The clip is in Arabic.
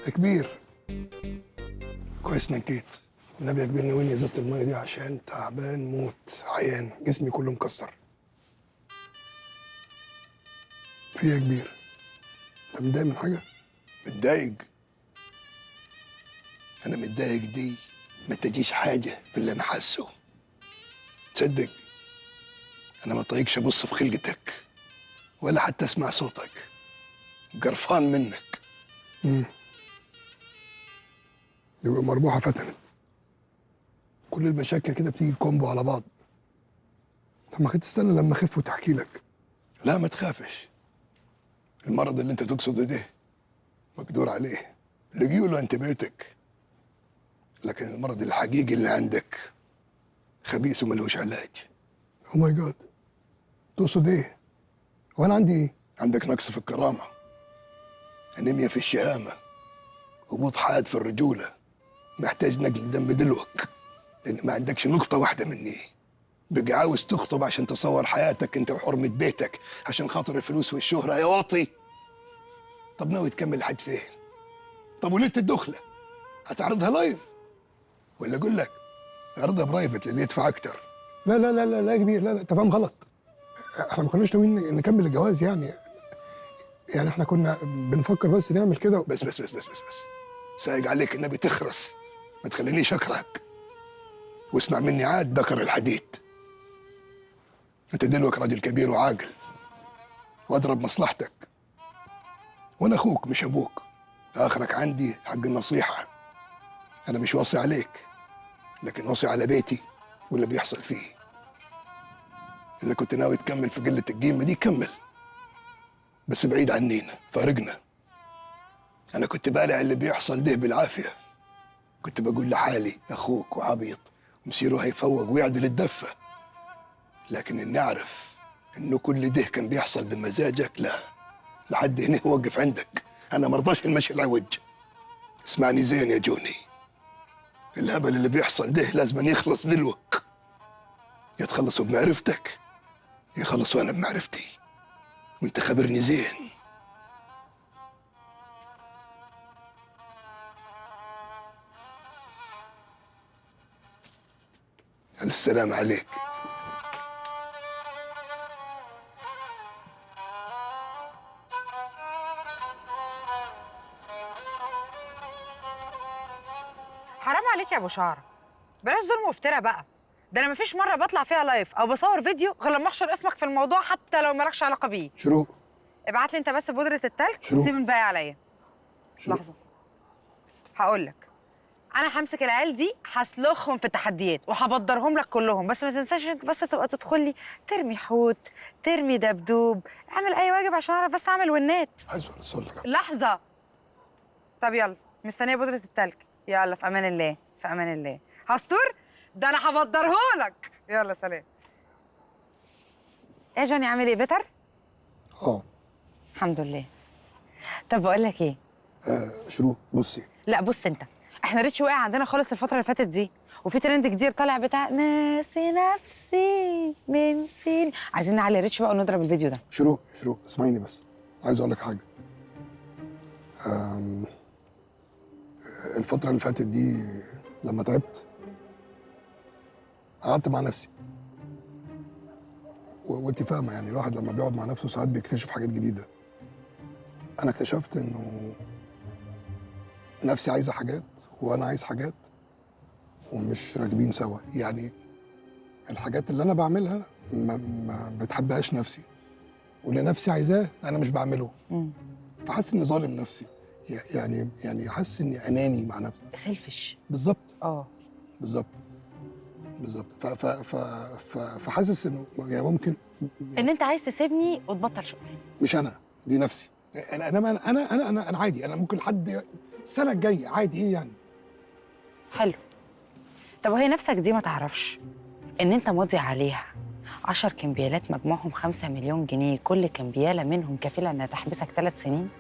يا كبير، كويس انك جيت. النبي يا كبير ناولني ازازه الميه دي عشان تعبان موت، عيان جسمي كله مكسر. في إيه يا كبير؟ انت متضايق من حاجه؟ متضايق؟ انا متضايق دي ما تجيش حاجه في اللي انا حاسه. تصدق انا ما طايقش ابص في خلقتك ولا حتى اسمع صوتك، قرفان منك. يبقى مربوحه فتنت. كل المشاكل كده بتيجي كومبو على بعض. طب ما كنت تستنى لما اخف وتحكي لك. لا ما تخافش، المرض اللي انت تقصده ده مقدور عليه، لقيوا له انتبيوتك، لكن المرض الحقيقي اللي عندك خبيث وملوش علاج. او ماي جاد، تقصد ايه؟ وانا عندي ايه؟ عندك نقص في الكرامه، انيميا في الشهامه، هبوط حاد في الرجوله، محتاج نقل دم دلوك، لان ما عندكش نقطه واحده مني. بقى عاوز تخطب عشان تصور حياتك انت وحرمه بيتك عشان خاطر الفلوس والشهره يا واطي. طب ناوي تكمل لحد فين؟ طب وليله الدخله هتعرضها لايف ولا اقول لك عرضها برايفت للي يدفع اكتر؟ لا لا لا لا لا يا كبير، لا لا انت فاهم غلط. احنا ما كناش ناويين نكمل الجواز يعني احنا كنا بنفكر بس نعمل كده بس سايق عليك النبي تخرس، ما تخلينيش اكرهك. واسمع مني عاد ذكر الحديد، انت دلوك راجل كبير وعاقل واضرب مصلحتك، وانا اخوك مش ابوك. اخرك عندي حق النصيحه. انا مش واصي عليك، لكن واصي على بيتي واللي بيحصل فيه. اذا كنت ناوي تكمل في قله القيمه دي كمل، بس بعيد عنينا، فارقنا. انا كنت بالع اللي بيحصل ده بالعافيه، كنت بقول لحالي اخوك وعبيط ومصيره هيفوق ويعدل الدفه، لكن اني اعرف انه كل ده كان بيحصل بمزاجك، لا، لحد هنا وقف عندك. انا مرضاش المشي العوج. اسمعني زين يا جوني، الهبل اللي بيحصل ده لازم يخلص دلوك. يتخلصوا بمعرفتك يخلصوا انا بمعرفتي، وانت خبرني زين. الف سلام عليك. حرام عليك يا ابو شعره، بلاش ظلم وافتراء بقى. ده انا مفيش مره بطلع فيها لايف او بصور فيديو غير لما احشر اسمك في الموضوع حتى لو مالكش علاقه بيه. شروق، ابعت لي انت بس بودره التلج شروق. وسيب الباقي عليا. شروق. لحظه، هقول لك. انا همسك العيال دي هسلخهم في التحديات وهبدرهم لك كلهم، بس ما تنساش انت بس تبقى تدخل لي ترمي حوت، ترمي دبدوب، اعمل اي واجب عشان اعرف بس اعمل ونات. عايز اصلك. لحظه. طب يلا، مستنيه بودره التلج. يلا في امان الله، في امان الله. هستور، ده انا هبدرهولك. يلا سلام. ايه يا جوني، عامل ايه؟ بيتر؟ الحمد لله. طب بقول لك ايه؟ شروق بصي. لا بص انت، احنا ريتش واقع عندنا خالص الفتره اللي فاتت دي، وفي ترند كتير طالع بتاع ناسي نفسي من سين. عايزين نعلي ريتش بقى ونضرب الفيديو ده. شروق اسمعيني بس، عايز اقول لك حاجه. الفتره اللي فاتت دي لما تعبت قعدت مع نفسي، وانت فاهمه يعني الواحد لما بيقعد مع نفسه ساعات بيكتشف حاجات جديده. انا اكتشفت انه نفسي عايزه حاجات وانا عايز حاجات ومش راكبين سوا. يعني الحاجات اللي انا بعملها ما بتحبهاش نفسي، واللي نفسي عايزاه انا مش بعمله. فحاسس اني ظالم نفسي، يعني حاسس اني اناني مع نفسي. سيلفش. بالظبط. بالظبط. فحاسس انه يعني ممكن ان انت عايز تسيبني وتبطل شغل. مش انا، دي نفسي. انا عادي، انا ممكن لحد السنه الجايه عادي. ايه يعني؟ حلو. طب وهي نفسك دي ما تعرفش ان انت ماضي عليها 10 كمبيالات مجموعهم 5 مليون جنيه، كل كمبياله منهم كفيله انها تحبسك 3 سنين؟